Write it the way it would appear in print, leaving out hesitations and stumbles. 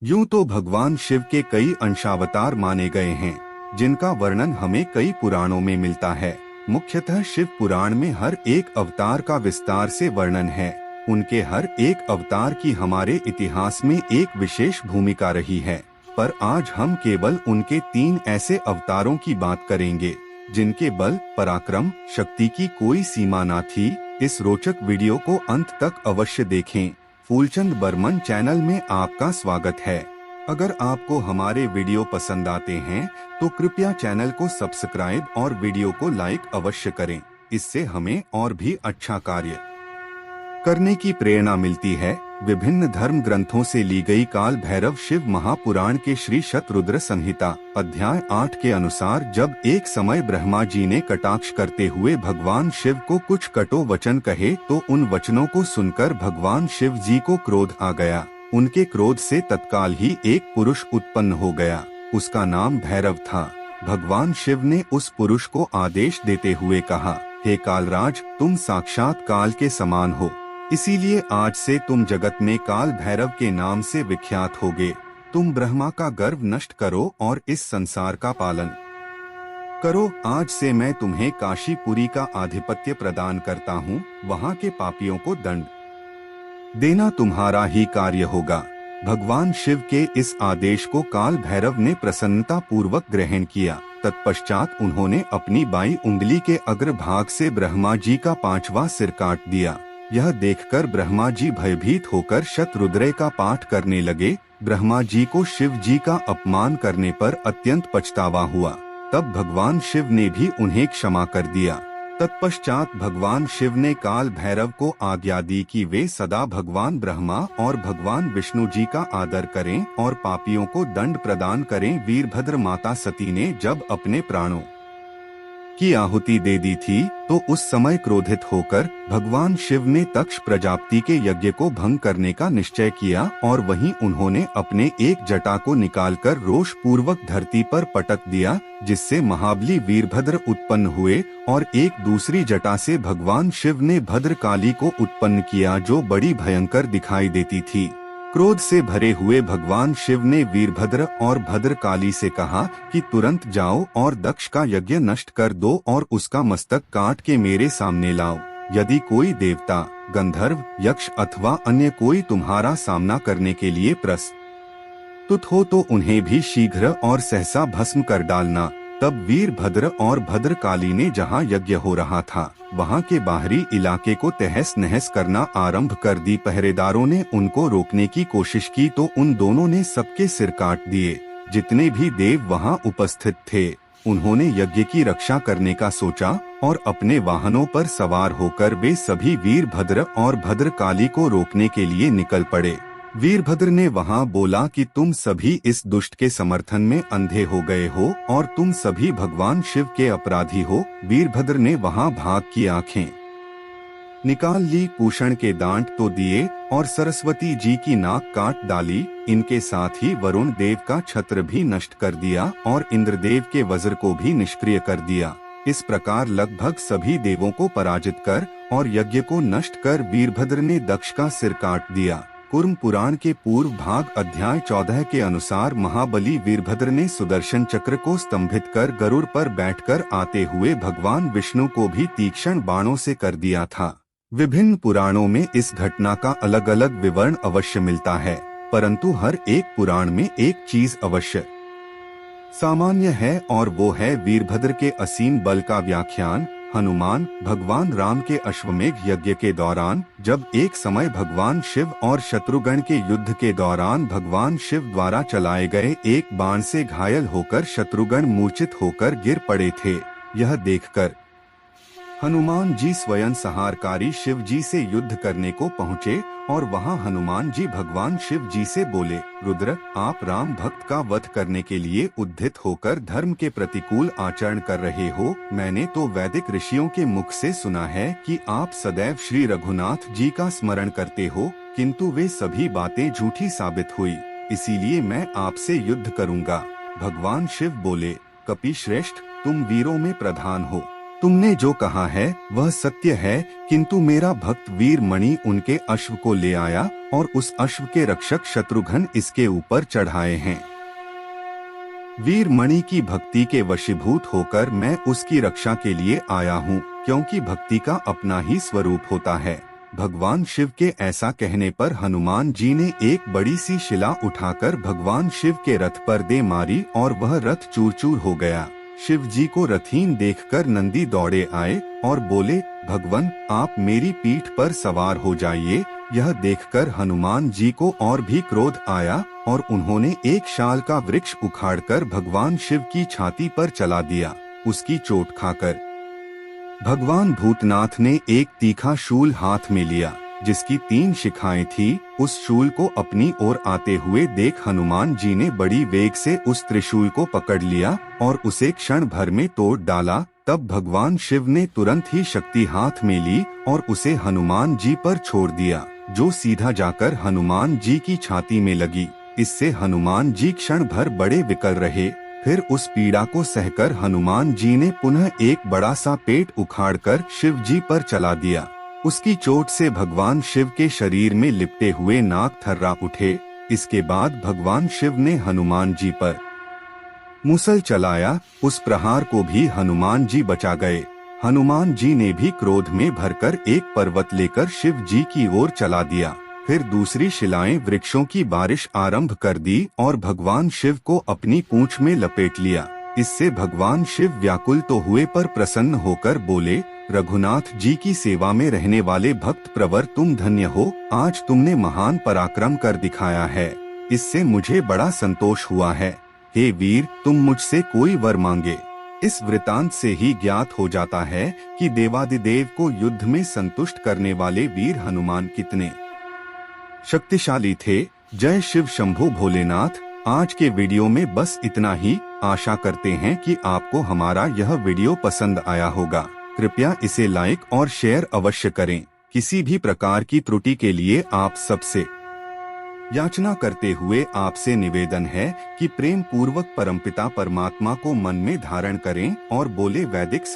यूं तो भगवान शिव के कई अंशावतार माने गए हैं, जिनका वर्णन हमें कई पुराणों में मिलता है। मुख्यतः शिव पुराण में हर एक अवतार का विस्तार से वर्णन है। उनके हर एक अवतार की हमारे इतिहास में एक विशेष भूमिका रही है। पर आज हम केवल उनके 3 ऐसे अवतारों की बात करेंगे, जिनके बल, पराक्रम, शक्ति की कोई सीमा न थी। इस रोचक वीडियो को अंत तक अवश्य देखें। फूलचंद बर्मन चैनल में आपका स्वागत है। अगर आपको हमारे वीडियो पसंद आते हैं तो कृपया चैनल को सब्सक्राइब और वीडियो को लाइक अवश्य करें। इससे हमें और भी अच्छा कार्य करने की प्रेरणा मिलती है। विभिन्न धर्म ग्रंथों से ली गई काल भैरव शिव महापुराण के श्री शतरुद्र संहिता अध्याय 8 के अनुसार, जब एक समय ब्रह्मा जी ने कटाक्ष करते हुए भगवान शिव को कुछ कटु वचन कहे तो उन वचनों को सुनकर भगवान शिव जी को क्रोध आ गया। उनके क्रोध से तत्काल ही एक पुरुष उत्पन्न हो गया। उसका नाम भैरव था। भगवान शिव ने उस पुरुष को आदेश देते हुए कहा, हे कालराज, तुम साक्षात काल के समान हो, इसीलिए आज से तुम जगत में काल भैरव के नाम से विख्यात होगे। तुम ब्रह्मा का गर्व नष्ट करो और इस संसार का पालन करो। आज से मैं तुम्हें काशीपुरी का आधिपत्य प्रदान करता हूँ। वहाँ के पापियों को दंड देना तुम्हारा ही कार्य होगा। भगवान शिव के इस आदेश को काल भैरव ने प्रसन्नता पूर्वक ग्रहण किया। तत्पश्चात उन्होंने अपनी बाईं उंगली के अग्रभाग से ब्रह्मा जी का 5वां सिर काट दिया। यह देखकर ब्रह्मा जी भयभीत होकर शतरुद्र का पाठ करने लगे। ब्रह्मा जी को शिव जी का अपमान करने पर अत्यंत पछतावा हुआ। तब भगवान शिव ने भी उन्हें क्षमा कर दिया। तत्पश्चात भगवान शिव ने काल भैरव को आज्ञा दी कि वे सदा भगवान ब्रह्मा और भगवान विष्णु जी का आदर करें और पापियों को दंड प्रदान करें। वीरभद्र माता सती ने जब अपने प्राणों की आहुति दे दी थी तो उस समय क्रोधित होकर भगवान शिव ने तक्ष प्रजापति के यज्ञ को भंग करने का निश्चय किया और वहीं उन्होंने अपने एक जटा को निकालकर रोष पूर्वक धरती पर पटक दिया, जिससे महाबली वीरभद्र उत्पन्न हुए और एक दूसरी जटा से भगवान शिव ने भद्रकाली को उत्पन्न किया, जो बड़ी भयंकर दिखाई देती थी। क्रोध से भरे हुए भगवान शिव ने वीरभद्र और भद्रकाली से कहा कि तुरंत जाओ और दक्ष का यज्ञ नष्ट कर दो और उसका मस्तक काट के मेरे सामने लाओ। यदि कोई देवता, गंधर्व, यक्ष अथवा अन्य कोई तुम्हारा सामना करने के लिए प्रस्तुत हो तो उन्हें भी शीघ्र और सहसा भस्म कर डालना। तब वीरभद्र और भद्रकाली ने जहाँ यज्ञ हो रहा था वहाँ के बाहरी इलाके को तहस नहस करना आरंभ कर दी। पहरेदारों ने उनको रोकने की कोशिश की तो उन दोनों ने सबके सिर काट दिए। जितने भी देव वहाँ उपस्थित थे उन्होंने यज्ञ की रक्षा करने का सोचा और अपने वाहनों पर सवार होकर वे सभी वीरभद्र और भद्रकाली को रोकने के लिए निकल पड़े। वीरभद्र ने वहाँ बोला कि तुम सभी इस दुष्ट के समर्थन में अंधे हो गए हो और तुम सभी भगवान शिव के अपराधी हो। वीरभद्र ने वहाँ भाग की आंखें निकाल ली, पूषण के दांत तो दिए और सरस्वती जी की नाक काट डाली। इनके साथ ही वरुण देव का छत्र भी नष्ट कर दिया और इंद्रदेव के वज्र को भी निष्क्रिय कर दिया। इस प्रकार लगभग सभी देवों को पराजित कर और यज्ञ को नष्ट कर वीरभद्र ने दक्ष का सिर काट दिया। कूर्म पुराण के पूर्व भाग अध्याय 14 के अनुसार महाबली वीरभद्र ने सुदर्शन चक्र को स्तंभित कर गरुड़ पर बैठकर आते हुए भगवान विष्णु को भी तीक्ष्ण बाणों से कर दिया था। विभिन्न पुराणों में इस घटना का अलग अलग विवरण अवश्य मिलता है, परंतु हर एक पुराण में एक चीज अवश्य सामान्य है और वो है वीरभद्र के असीम बल का व्याख्यान। हनुमान भगवान राम के अश्वमेघ यज्ञ के दौरान, जब एक समय भगवान शिव और शत्रुघ्न के युद्ध के दौरान भगवान शिव द्वारा चलाए गए एक बाण से घायल होकर शत्रुघ्न मूर्छित होकर गिर पड़े थे। यह देखकर हनुमान जी स्वयं सहारकारी शिव जी से युद्ध करने को पहुँचे और वहां हनुमान जी भगवान शिव जी से बोले, रुद्र, आप राम भक्त का वध करने के लिए उद्यत होकर धर्म के प्रतिकूल आचरण कर रहे हो। मैंने तो वैदिक ऋषियों के मुख से सुना है कि आप सदैव श्री रघुनाथ जी का स्मरण करते हो, किंतु वे सभी बातें झूठी साबित हुई, इसीलिए मैं आपसे युद्ध करूंगा। भगवान शिव बोले, कपि श्रेष्ठ, तुम वीरों में प्रधान हो, तुमने जो कहा है वह सत्य है, किंतु मेरा भक्त वीर मणि उनके अश्व को ले आया और उस अश्व के रक्षक शत्रुघ्न इसके ऊपर चढ़ाए हैं। वीर मणि की भक्ति के वशीभूत होकर मैं उसकी रक्षा के लिए आया हूँ, क्योंकि भक्ति का अपना ही स्वरूप होता है। भगवान शिव के ऐसा कहने पर हनुमान जी ने एक बड़ी सी शिला उठाकर भगवान शिव के रथ पर दे मारी और वह रथ चूर चूर हो गया। शिव जी को रथहीन देखकर नंदी दौड़े आए और बोले, भगवान आप मेरी पीठ पर सवार हो जाइए। यह देखकर हनुमान जी को और भी क्रोध आया और उन्होंने एक शाल का वृक्ष उखाड़कर भगवान शिव की छाती पर चला दिया। उसकी चोट खाकर भगवान भूतनाथ ने एक तीखा शूल हाथ में लिया, जिसकी 3 शिखाएं थी। उस शूल को अपनी ओर आते हुए देख हनुमान जी ने बड़ी वेग से उस त्रिशूल को पकड़ लिया और उसे क्षण भर में तोड़ डाला। तब भगवान शिव ने तुरंत ही शक्ति हाथ में ली और उसे हनुमान जी पर छोड़ दिया, जो सीधा जाकर हनुमान जी की छाती में लगी। इससे हनुमान जी क्षण भर बड़े विकल रहे। फिर उस पीड़ा को सहकर हनुमान जी ने पुनः एक बड़ा सा पेट उखाड़कर शिव जी पर चला दिया। उसकी चोट से भगवान शिव के शरीर में लिपटे हुए नाग थर्रा उठे। इसके बाद भगवान शिव ने हनुमान जी पर मुसल चलाया। उस प्रहार को भी हनुमान जी बचा गए। हनुमान जी ने भी क्रोध में भरकर एक पर्वत लेकर शिव जी की ओर चला दिया। फिर दूसरी शिलाएं वृक्षों की बारिश आरंभ कर दी और भगवान शिव को अपनी पूंछ में लपेट लिया। इससे भगवान शिव व्याकुल तो हुए पर प्रसन्न होकर बोले, रघुनाथ जी की सेवा में रहने वाले भक्त प्रवर तुम धन्य हो। आज तुमने महान पराक्रम कर दिखाया है, इससे मुझे बड़ा संतोष हुआ है। हे वीर, तुम मुझसे कोई वर मांगे। इस वृतांत से ही ज्ञात हो जाता है कि देवादिदेव को युद्ध में संतुष्ट करने वाले वीर हनुमान कितने शक्तिशाली थे। जय शिव शंभो भोलेनाथ। आज के वीडियो में बस इतना ही। आशा करते हैं कि आपको हमारा यह वीडियो पसंद आया होगा। कृपया इसे लाइक और शेयर अवश्य करें। किसी भी प्रकार की त्रुटि के लिए आप सबसे याचना करते हुए आपसे निवेदन है कि प्रेम पूर्वक परमपिता परमात्मा को मन में धारण करें और बोले वैदिक